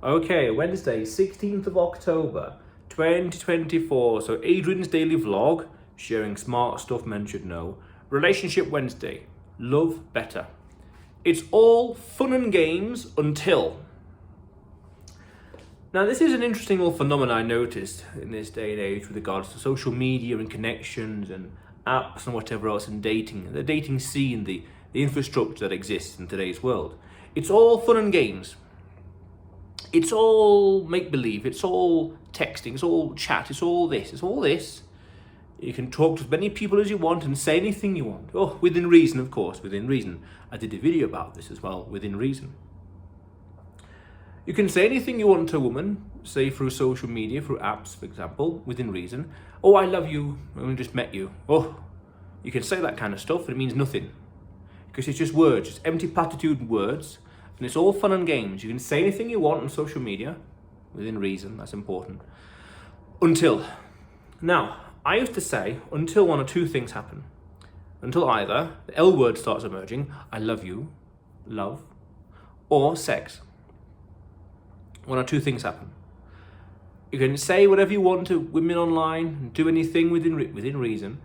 Okay, Wednesday, 16th of October, 2024. So Adrian's daily vlog, sharing smart stuff men should know. Relationship Wednesday, love better. It's all fun and games until. Now this is an interesting little phenomenon I noticed in this day and age with regards to social media and connections and apps and whatever else and dating. The dating scene, the infrastructure that exists in today's world. It's all fun and games. It's all make-believe, it's all texting, it's all chat, it's all this. You can talk to as many people as you want and say anything you want. Oh, within reason, of course, within reason. I did a video about this as well, within reason. You can say anything you want to a woman, say through social media, through apps, for example, within reason. Oh, I love you, I only just met you. Oh, you can say that kind of stuff and it means nothing. Because it's just words, just empty platitude words. And it's all fun and games. You can say anything you want on social media, within reason, that's important. Until. Now, I used to say, until one or two things happen. Until either the L word starts emerging, I love you, love, or sex. One or two things happen. You can say whatever you want to women online, and do anything within reason,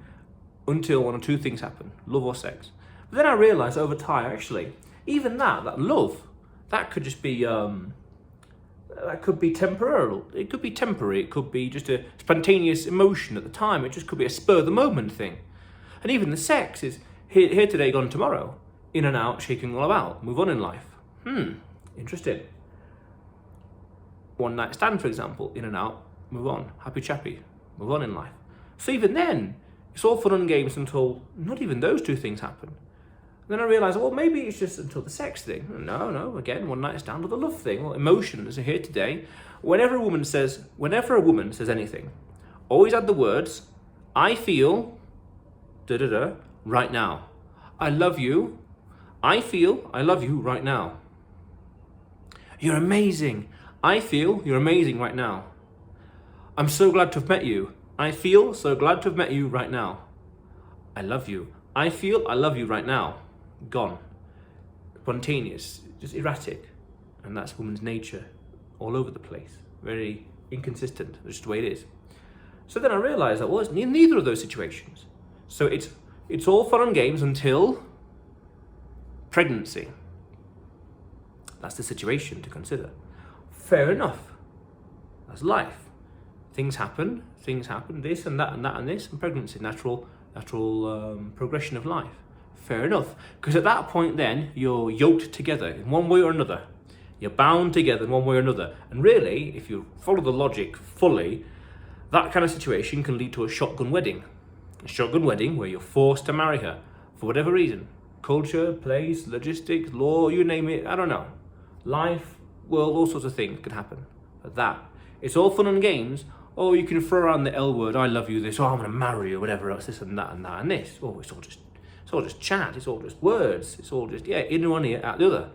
until one or two things happen, love or sex. But then I realised over time, actually, even that love, that could just be, that could be temporary. It could be temporary. It could be just a spontaneous emotion at the time. It just could be a spur of the moment thing. And even the sex is here today, gone tomorrow. In and out, shaking all about. Move on in life. Interesting. One night stand, for example. In and out, move on. Happy chappy. Move on in life. So even then, it's all fun and games until not even those two things happen. Then I realised, well, maybe it's just until the sex thing. No, again, one night stand or the love thing. Well, emotions are here today. Whenever a woman says anything, always add the words, I feel, right now. I love you. I feel, I love you right now. You're amazing. I feel you're amazing right now. I'm so glad to have met you. I feel so glad to have met you right now. I love you. I feel I love you right now. Gone. Spontaneous, just erratic. And that's woman's nature, all over the place. Very inconsistent, that's just the way it is. So then I realised that, well, it's neither of those situations. So it's all fun and games until pregnancy. That's the situation to consider. Fair enough. That's life. Things happen, this and that and that and this, and pregnancy, natural progression of life. Fair enough, because at that point then, you're yoked together in one way or another. You're bound together in one way or another. And really, if you follow the logic fully, that kind of situation can lead to a shotgun wedding. A shotgun wedding where you're forced to marry her for whatever reason. Culture, place, logistics, law, you name it, I don't know. Life, world, all sorts of things could happen. But that, it's all fun and games. Oh, you can throw around the L word, I love you, this, oh, I'm going to marry you, whatever else, this and that and that and this. Oh, it's all just chat, it's all just words, it's all just, in one ear, out the other,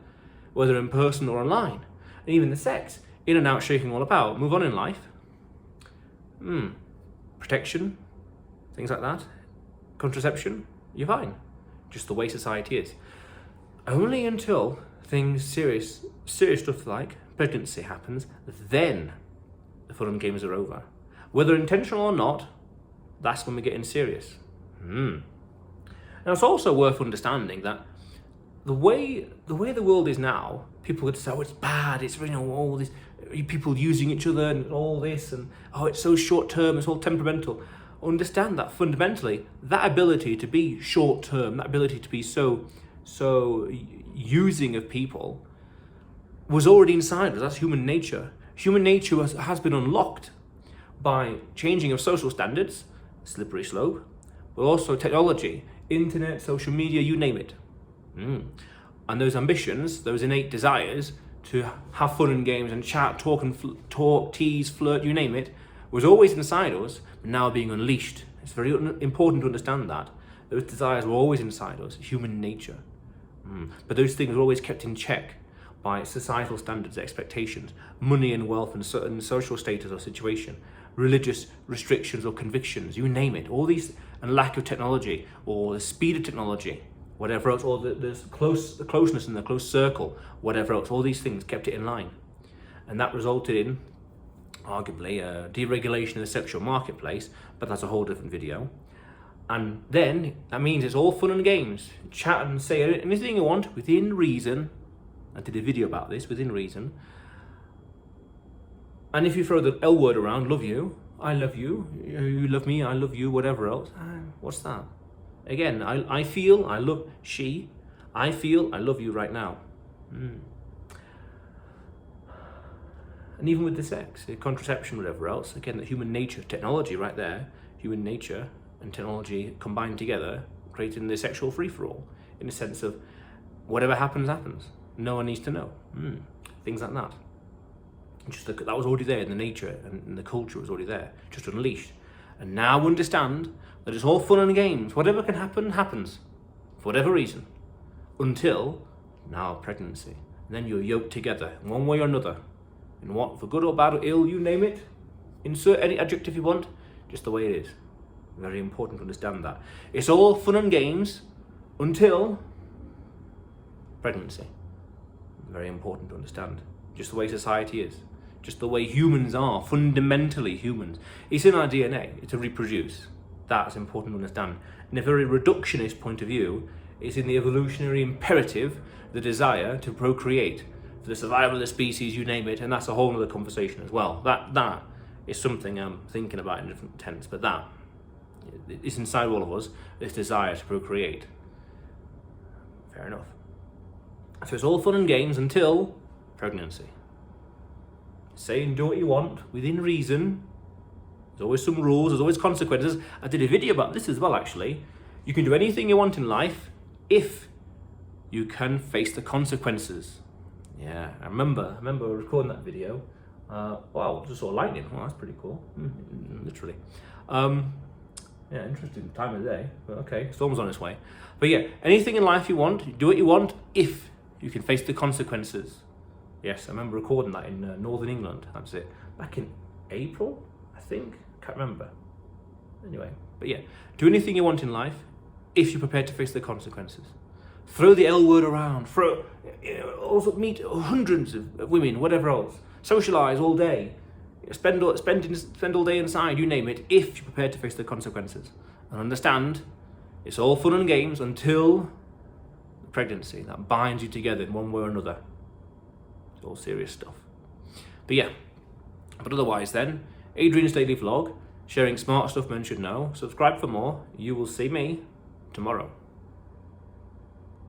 whether in person or online. And even the sex, in and out, shaking all about, move on in life. Protection, things like that, contraception, you're fine. Just the way society is. Only until things serious stuff like pregnancy happens, then the fun and games are over. Whether intentional or not, that's when we get in serious. Now it's also worth understanding that the way the world is now, people would say, oh, it's bad, it's all this, people using each other and all this, and oh, it's so short term, it's all temperamental. Understand that fundamentally, that ability to be short term, that ability to be so using of people was already inside us. That's human nature. Human nature has been unlocked by changing of social standards, slippery slope, but also technology, internet, social media, you name it. And those ambitions, those innate desires to have fun and games and chat, talk, tease, flirt, you name it, was always inside us, but now being unleashed. It's very important to understand that. Those desires were always inside us, human nature. But those things were always kept in check by societal standards, expectations, money and wealth and certain social status or situation, religious restrictions or convictions, you name it, all these, and lack of technology or the speed of technology, whatever else, or the closeness in the close circle, whatever else, all these things kept it in line. and that resulted in, arguably, a deregulation of the sexual marketplace, but that's a whole different video. And then that means it's all fun and games. Chat and say anything you want within reason. I did a video about this, within reason. And if you throw the L word around, love you, I love you, you love me, I love you, whatever else, what's that? Again, I feel, I love she, I feel, I love you right now. And even with the sex, the contraception, whatever else, again, the human nature, technology right there, human nature and technology combined together, creating the sexual free-for-all, in the sense of whatever happens, happens. No one needs to know. Things like that. That was already there in the nature, and the culture was already there, just unleashed. And now understand that it's all fun and games. Whatever can happen, happens, for whatever reason, until now pregnancy. And then you're yoked together, in one way or another. In what, for good or bad or ill, you name it. Insert any adjective you want, just the way it is. Very important to understand that. It's all fun and games until pregnancy. Very important to understand. Just the way society is. Just the way humans are, fundamentally humans. It's in our DNA to reproduce. That's important to understand. In a very reductionist point of view, it's in the evolutionary imperative, the desire to procreate, for the survival of the species, you name it, and that's a whole other conversation as well. That is something I'm thinking about in different tense, but that is inside all of us, this desire to procreate. Fair enough. So it's all fun and games until pregnancy. Say and do what you want within reason. There's always some rules, there's always consequences. I did a video about this as well, actually. You can do anything you want in life if you can face the consequences. Yeah, I remember recording that video. Wow, just saw lightning. Oh, that's pretty cool. Literally. Yeah, interesting time of day. But okay, storm's on its way. But yeah, anything in life you want, do what you want if you can face the consequences. Yes, I remember recording that in Northern England. That's it. Back in April, I think. Can't remember. Anyway, but yeah, do anything you want in life if you're prepared to face the consequences. Throw the L word around. Also meet hundreds of women, whatever else. Socialise all day. Spend all day inside, you name it, if you're prepared to face the consequences. And understand, it's all fun and games until pregnancy. That binds you together in one way or another. It's all serious stuff. But yeah, but otherwise then, Adrian's Daily Vlog, sharing smart stuff men should know. Subscribe for more. You will see me tomorrow.